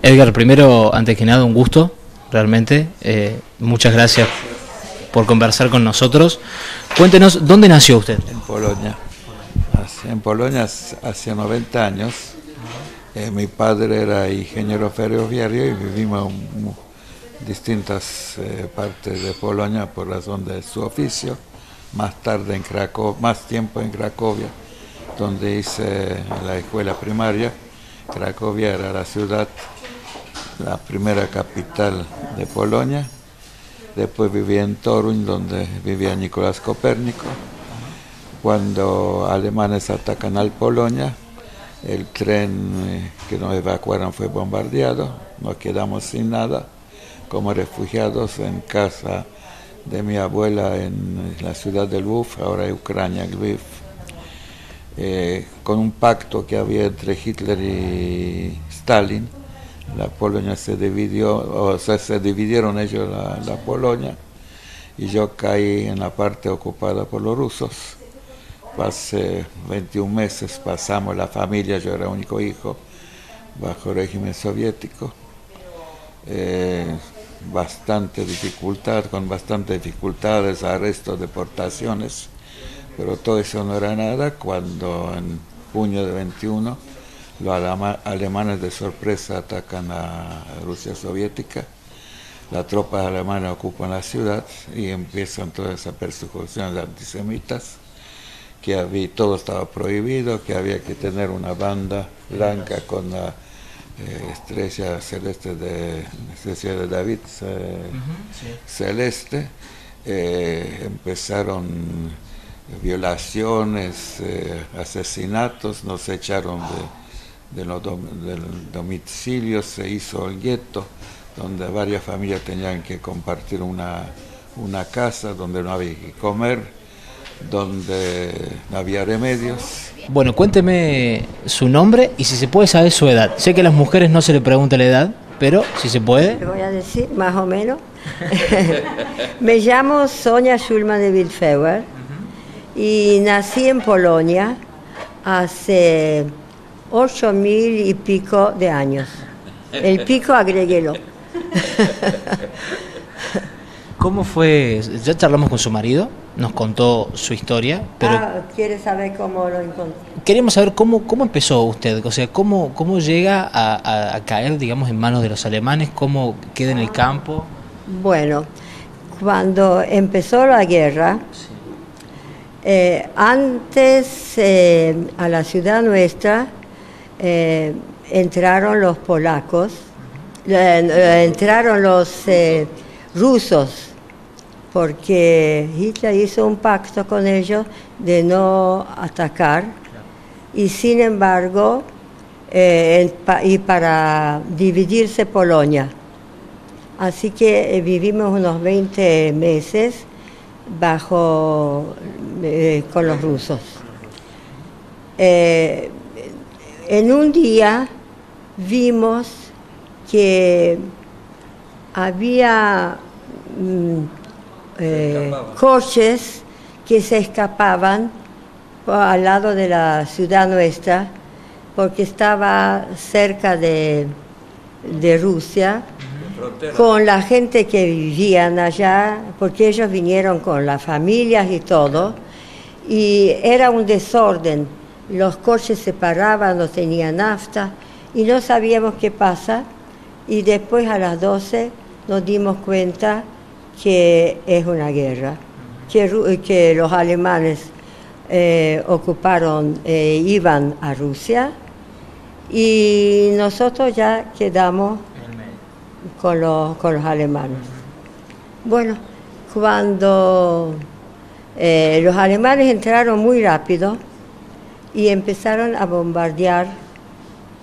Edgar, primero, antes que nada, un gusto, realmente. Muchas gracias por conversar con nosotros. Cuéntenos, ¿dónde nació usted? En Polonia. En Polonia hace 90 años. Mi padre era ingeniero ferroviario y vivimos en distintas partes de Polonia por razón de su oficio. Más tarde en Cracovia, más tiempo en Cracovia, donde hice la escuela primaria. Cracovia era la ciudad, la primera capital de Polonia. Después viví en Toruń, donde vivía Nicolás Copérnico. Cuando alemanes atacan a Polonia, el tren que nos evacuaron fue bombardeado, nos quedamos sin nada, como refugiados en casa de mi abuela en la ciudad de Lviv, ahora en Ucrania, Lviv, con un pacto que había entre Hitler y Stalin. La Polonia se dividió, o sea, se dividieron ellos la Polonia, y yo caí en la parte ocupada por los rusos. Pasé 21 meses, pasamos la familia, yo era único hijo, bajo régimen soviético. Con bastantes dificultades, arrestos, deportaciones, pero todo eso no era nada cuando en junio de 21 los alemanes de sorpresa atacan a Rusia soviética. Las tropas alemanas ocupan la ciudad y empiezan todas esas persecuciones antisemitas, que todo estaba prohibido, que había que tener una banda blanca con la estrella celeste de David, celeste. Empezaron violaciones, asesinatos, nos echaron de los domicilios, se hizo el gueto, donde varias familias tenían que compartir una casa, donde no había que comer, donde no había remedios. Bueno, cuénteme su nombre y si se puede saber su edad. Sé que a las mujeres no se le pregunta la edad, pero si se puede. Le voy a decir más o menos. Me llamo Sonia Schulman de Wildfeuer y nací en Polonia hace 8.000 y pico de años. El pico agréguelo. ¿Cómo fue? Ya charlamos con su marido, nos contó su historia, pero ¿Quiere saber cómo lo encontré? queremos saber cómo empezó usted, o sea, cómo llega a caer, digamos, en manos de los alemanes, cómo queda en el campo. Bueno, cuando empezó la guerra, antes a la ciudad nuestra entraron los polacos, entraron los rusos, porque Hitler hizo un pacto con ellos de no atacar, y sin embargo, y para dividirse Polonia. Así que vivimos unos 20 meses con los rusos. En un día vimos que había coches que se escapaban al lado de la ciudad nuestra, porque estaba cerca de Rusia, con la gente que vivían allá, porque ellos vinieron con las familias y todo, y era un desorden. Los coches se paraban, no tenían nafta, y no sabíamos qué pasa, y después a las 12 nos dimos cuenta que es una guerra, que los alemanes iban a Rusia, y nosotros ya quedamos con los alemanes. Bueno, cuando los alemanes entraron muy rápido y empezaron a bombardear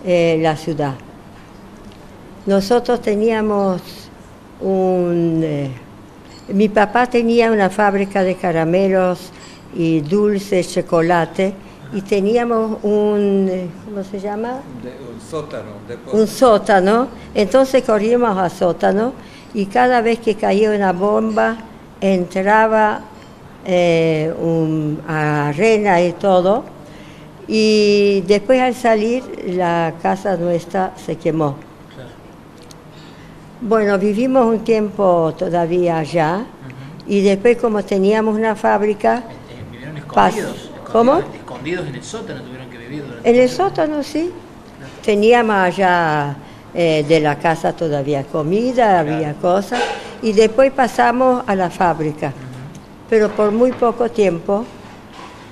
la ciudad. Nosotros teníamos mi papá tenía una fábrica de caramelos y dulces, chocolate, y teníamos ¿cómo se llama? Un sótano. Entonces corríamos al sótano y cada vez que caía una bomba entraba arena y todo, y después al salir la casa nuestra se quemó. Bueno, vivimos un tiempo todavía allá y después como teníamos una fábrica... ¿Vivieron escondidos? ¿Cómo? ¿Escondidos en el sótano tuvieron que vivir durante En el sótano, sí. Teníamos allá de la casa todavía comida, había cosas, y después pasamos a la fábrica, pero por muy poco tiempo,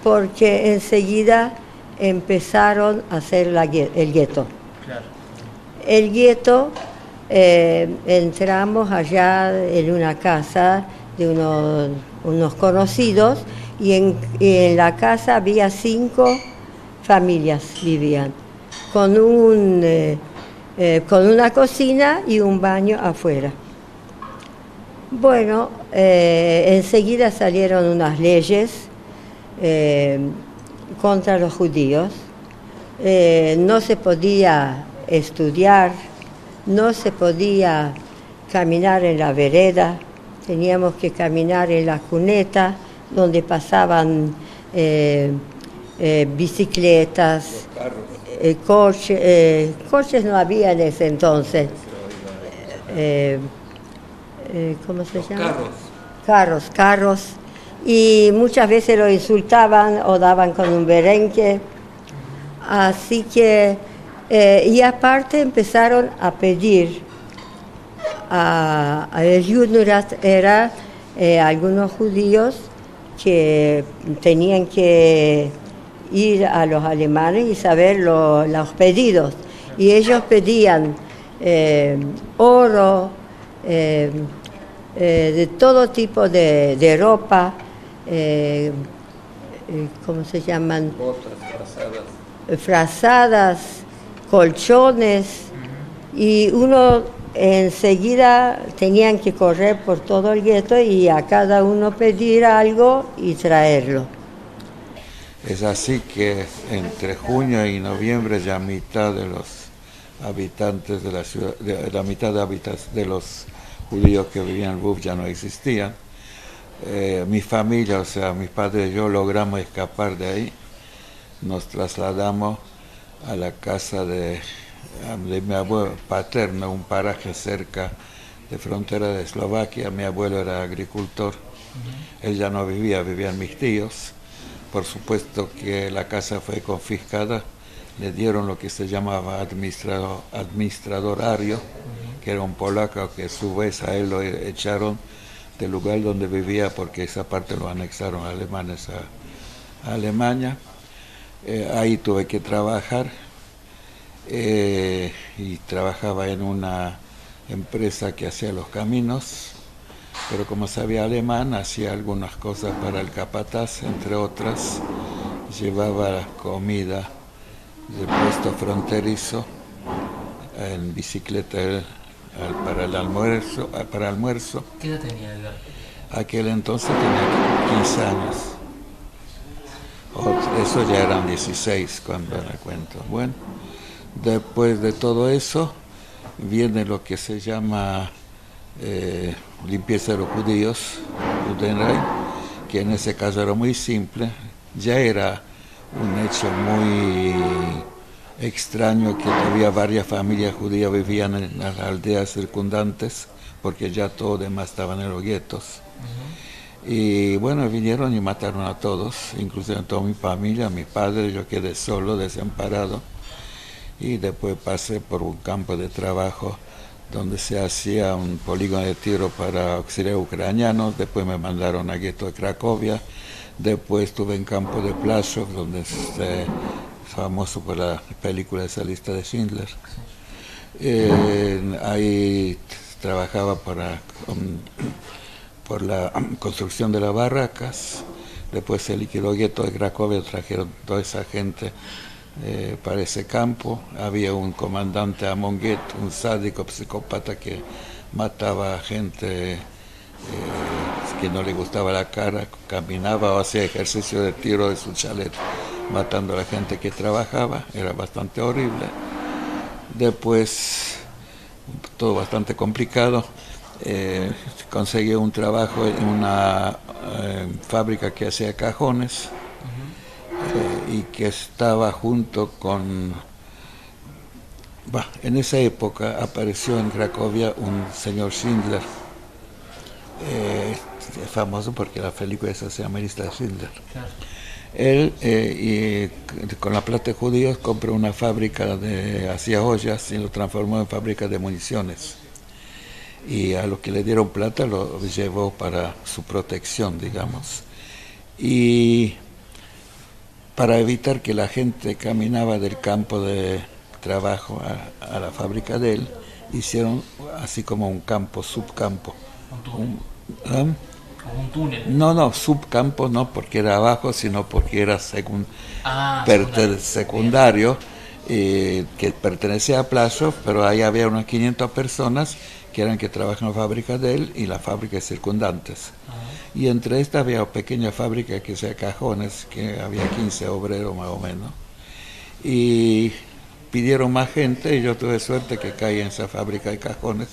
porque enseguida empezaron a hacer el gueto. Claro. El gueto, entramos allá en una casa de unos conocidos y en la casa había 5 familias vivían, con una cocina y un baño afuera. Bueno, enseguida salieron unas leyes contra los judíos. No se podía estudiar, no se podía caminar en la vereda, teníamos que caminar en la cuneta donde pasaban bicicletas, coches no había en ese entonces. ¿Cómo se llama? Carros. Y muchas veces lo insultaban o daban con un berenque. Así que, y aparte empezaron a pedir a el Judenrat, era algunos judíos que tenían que ir a los alemanes y saber los pedidos. Y ellos pedían oro, de todo tipo de ropa, ¿cómo se llaman? Botas, frazadas, colchones, y uno enseguida tenían que correr por todo el gueto y a cada uno pedir algo y traerlo. Es así que entre junio y noviembre ya mitad de los habitantes de la ciudad, la mitad de los judíos que vivían en Lviv ya no existían. Mi familia, o sea, mis padres y yo logramos escapar de ahí. Nos trasladamos a la casa de mi abuelo paterno, un paraje cerca de frontera de Eslovaquia. Mi abuelo era agricultor, él ya no vivían mis tíos. Por supuesto que la casa fue confiscada, le dieron lo que se llamaba administrador ario, que era un polaco que a su vez a él lo echaron del lugar donde vivía porque esa parte lo anexaron alemanes a Alemania. Ahí tuve que trabajar y trabajaba en una empresa que hacía los caminos, pero como sabía alemán hacía algunas cosas para el capataz, entre otras llevaba comida del puesto fronterizo en bicicleta para el almuerzo. ¿Qué edad tenía Edgar? Aquel entonces tenía 15 años. Eso ya eran 16 cuando le cuento. Bueno, después de todo eso viene lo que se llama limpieza de los judíos, Judenrein, que en ese caso era muy simple. Ya era un hecho muy extraño que todavía varias familias judías vivían en las aldeas circundantes, porque ya todos demás estaban en los guetos. Y bueno, vinieron y mataron a todos, inclusive a toda mi familia, a mi padre. Yo quedé solo, desamparado, y después pasé por un campo de trabajo donde se hacía un polígono de tiro para auxiliares ucranianos. Después me mandaron a gueto de Cracovia. Después estuve en campo de Plaszów, donde es famoso por la película de esa lista de Schindler. Ahí trabajaba por la construcción de las barracas. Después se liquidó el gueto de Cracovia, trajeron toda esa gente para ese campo. Había un comandante Amon Get, un sádico psicópata que mataba a gente que no le gustaba la cara, caminaba o hacía ejercicio de tiro de su chalet, matando a la gente que trabajaba. Era bastante horrible. Después, todo bastante complicado. Conseguí un trabajo en una fábrica que hacía cajones y que estaba junto con En esa época apareció en Cracovia un señor Schindler, famoso porque la película esa se llama Lista de Schindler. Claro. Él, con la plata de judíos, compró una fábrica hacía ollas y lo transformó en fábrica de municiones. Y a lo que le dieron plata lo llevó para su protección, digamos. Y para evitar que la gente caminaba del campo de trabajo a la fábrica de él, hicieron así como un campo, subcampo. Un túnel. No, subcampo no porque era abajo, sino porque era secundario, que pertenecía a Plaszow, pero ahí había unas 500 personas que eran que trabajan en la fábrica de él y las fábricas circundantes. Y entre estas había una pequeña fábrica que sea cajones, que había 15 obreros más o menos. Y pidieron más gente y yo tuve suerte que caí en esa fábrica de cajones,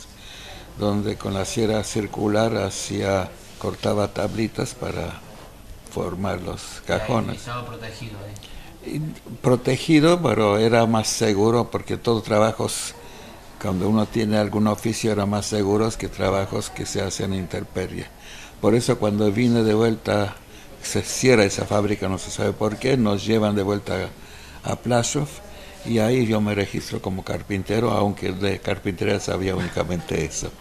donde con la sierra circular cortaba tablitas para formar los cajones. Estaba protegido ahí. Protegido, pero era más seguro porque todos trabajos, cuando uno tiene algún oficio, era más seguros que trabajos que se hacen en intemperie. Por eso cuando vine de vuelta, se cierra esa fábrica, no se sabe por qué, nos llevan de vuelta a Plaszow y ahí yo me registro como carpintero, aunque de carpintería sabía únicamente eso.